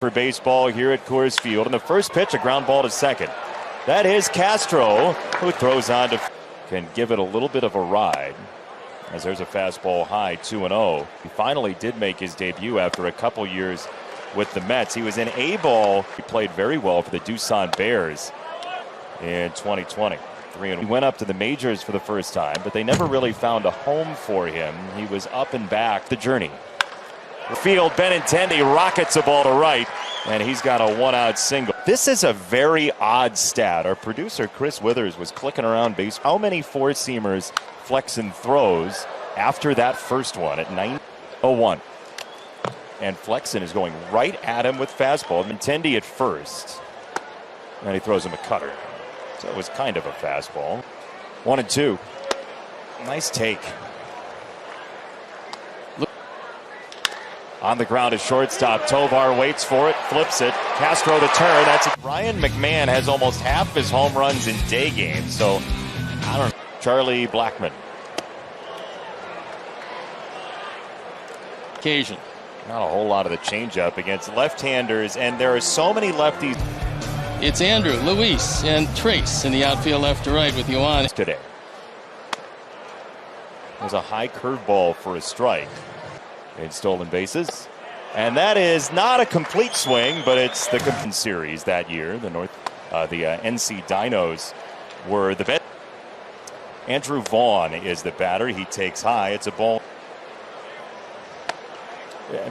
For baseball here at Coors Field. And the first pitch, a ground ball to second. That is Castro, who throws on to can give it a little bit of a ride. As there's a fastball high, 2-0. He finally did make his debut after a couple years with the Mets. He was in A-ball. He played very well for the Doosan Bears in 2020. He went up to the majors for the first time, but they never really found a home for him. He was up and back the journey. Field, Benintendi rockets a ball to right, and he's got a one-out single. This is a very odd stat. Our producer, Chris Withers, was clicking around base. How many four-seamers Flexen throws after that first one at 9:01? And Flexen is going right at him with fastball. Benintendi at first, and he throws him a cutter. So it was kind of a fastball. 1-2. Nice take. On the ground is shortstop. Tovar waits for it, flips it. Castro the turn. That's it. Ryan McMahon has almost half his home runs in day games. So, I don't know. Charlie Blackmon. Occasion. Not a whole lot of the changeup against left-handers, and there are so many lefties. It's Andrew, Luis, and Trace in the outfield left to right with Yohan Today. There's a high curveball for a strike. In stolen bases, and that is not a complete swing, but it's the series that year. The NC Dinos were the best. Andrew Vaughn is the batter. He takes high. It's a ball.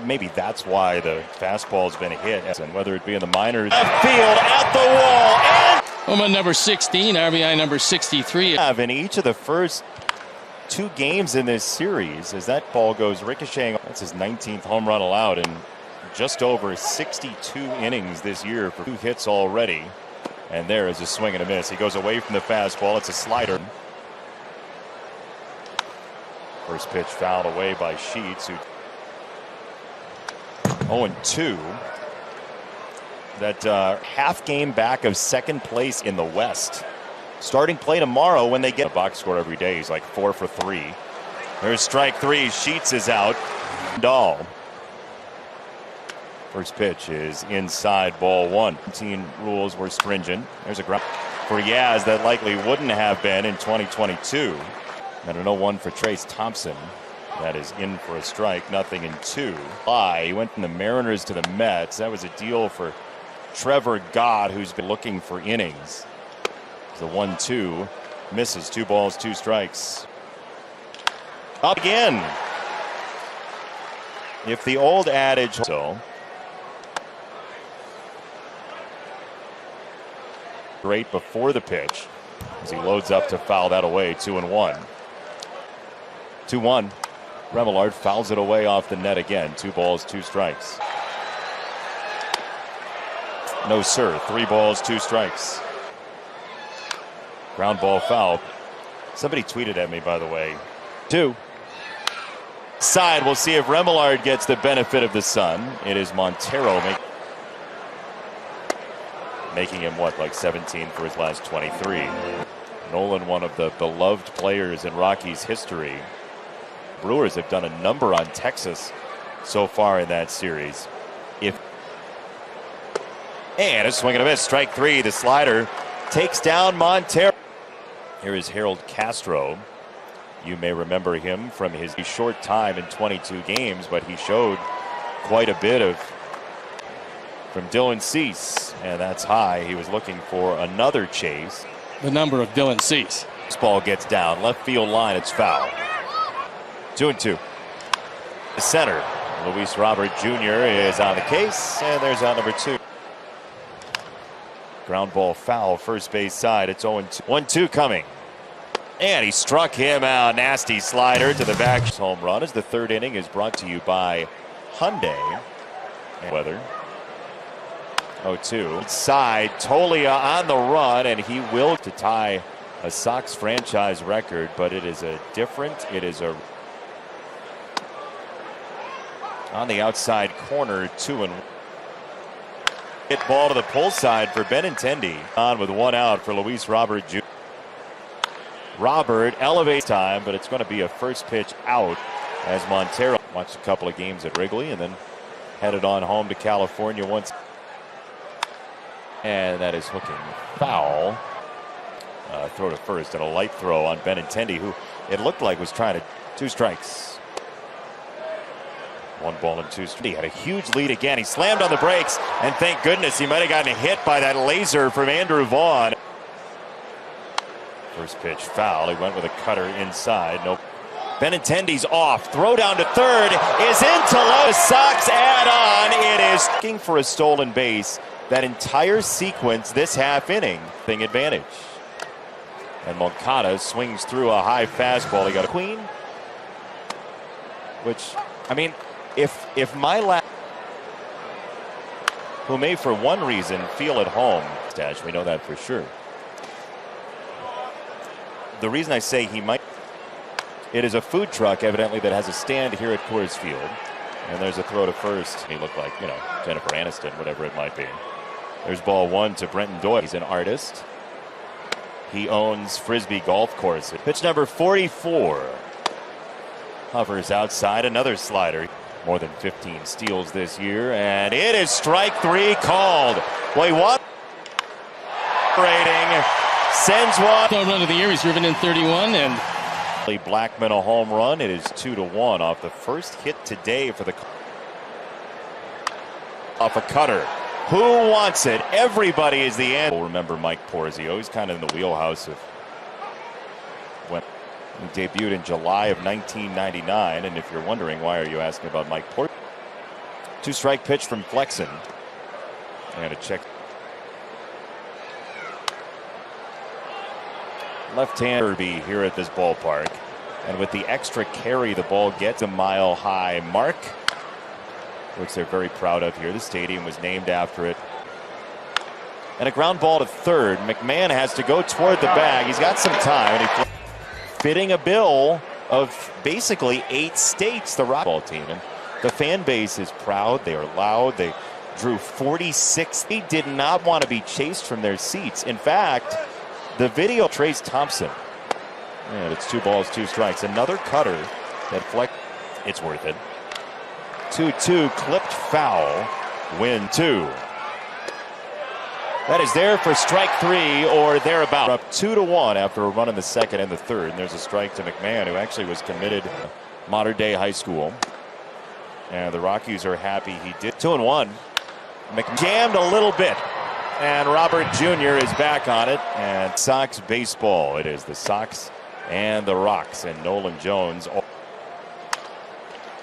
Maybe that's why the fastball's been hit, and whether it be in the minors. Left field at the wall, and home run number 16, RBI number 63. In each of the first 2 games in this series, as that ball goes ricocheting. That's his 19th home run allowed in just over 62 innings this year for 2 hits already. And there is a swing and a miss. He goes away from the fastball. It's a slider. First pitch fouled away by Sheets, who 0-2. That half game back of second place in the West. Starting play tomorrow when they get a box score every day. He's like 4 for 3. There's strike 3. Sheets is out. Dahl. First pitch is inside, ball 1. 15 rules were stringent. There's a ground for Yaz that likely wouldn't have been in 2022. And a 0-1 for Trace Thompson. That is in for a strike. Nothing in 2. He went from the Mariners to the Mets. That was a deal for Trevor Gott, who's been looking for innings. The 1-2 misses. 2 balls, 2 strikes. Up again. If the old adage so. Great before the pitch as he loads up to foul that away. 2-1. 2-1. Remillard fouls it away off the net again. 2 balls, 2 strikes. No sir. 3 balls, 2 strikes. Ground ball foul. Somebody tweeted at me, by the way. 2. Side. We'll see if Remillard gets the benefit of the sun. It is Montero making him, what, like 17 for his last 23. Nolan, one of the beloved players in Rockies history. Brewers have done a number on Texas so far in that series. And a swing and a miss. Strike 3. The slider takes down Montero. Here is Harold Castro. You may remember him from his short time in 22 games, but he showed quite a bit from Dylan Cease, and that's high. He was looking for another chase. The number of Dylan Cease. This ball gets down left field line. It's foul. 2-2. The center, Luis Robert Jr. is on the case, and there's out number 2. Ground ball foul, first base side. It's 0-2. 1-2 coming. And he struck him out. Nasty slider to the back. Home run as the 3rd inning is brought to you by Hyundai. Weather. 0-2. Side. Tolia on the run, and he will to tie a Sox franchise record, but it is a on the outside corner, 2-1. Hit ball to the pull side for Benintendi. On with 1 out for Luis Robert Jr. Robert elevates time, but it's going to be a first pitch out as Montero watched a couple of games at Wrigley and then headed on home to California once. And that is hooking foul. Throw to first and a light throw on Benintendi, who it looked like was trying to. 2 strikes. 1 ball and 2 strikes. He had a huge lead again. He slammed on the brakes, and thank goodness he might have gotten hit by that laser from Andrew Vaughn. First pitch foul. He went with a cutter inside. Nope. Benintendi's off. Throw down to third is into left. The Sox add on. It is looking for a stolen base. That entire sequence this half inning. Thing advantage. And Moncada swings through a high fastball. He got a queen. Which, I mean, if my last, who may for one reason feel at home, Stash, we know that for sure. The reason I say he might, it is a food truck evidently that has a stand here at Coors Field, and there's a throw to first. He looked like, you know, Jennifer Aniston, whatever it might be. There's ball 1 to Brenton Doyle. He's an artist. He owns Frisbee Golf Course. Pitch number 44. Hovers outside, another slider. More than 15 steals this year, and it is strike 3 called. Boy, what rating sends one. Third run of the year, he's driven in 31, and Blackman a home run. It is 2-1 off the first hit today for the off a cutter. Who wants it? Everybody is the end. Remember Mike Porzio. He's kind of in the wheelhouse of when he debuted in July of 1999. And if you're wondering why are you asking about Mike Porzio, 2-strike pitch from Flexen. And a check. Left-hander here at this ballpark. And with the extra carry, the ball gets a mile-high mark, which they're very proud of here. The stadium was named after it. And a ground ball to third. McMahon has to go toward the bag. He's got some time. And fitting a bill of basically 8 states, the Rockies ball team. And the fan base is proud. They are loud. They drew 46. They did not want to be chased from their seats. In fact, the video, Trace Thompson. And it's 2 balls, 2 strikes. Another cutter that flex. It's worth it. 2-2 clipped foul. Win 2. That is there for strike 3 or thereabout. Up 2-1 after a run in the second and the third. And there's a strike to McMahon, who actually was committed to modern day high school. And the Rockies are happy he did. 2-1. McMahon jammed a little bit. And Robert Jr. is back on it. And Sox baseball. It is the Sox and the Rocks. And Nolan Jones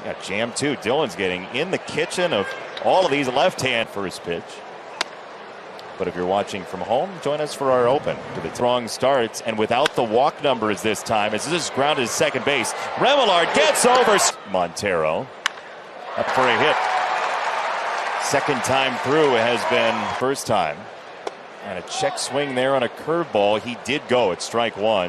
got jammed too. Dylan's getting in the kitchen of all of these left-hand first pitch. But if you're watching from home, join us for our open. To the strong starts, and without the walk numbers this time, as this is grounded to second base. Remillard gets over Montero. Up for a hit. Second time through has been first time. And a check swing there on a curveball. He did go at strike 1.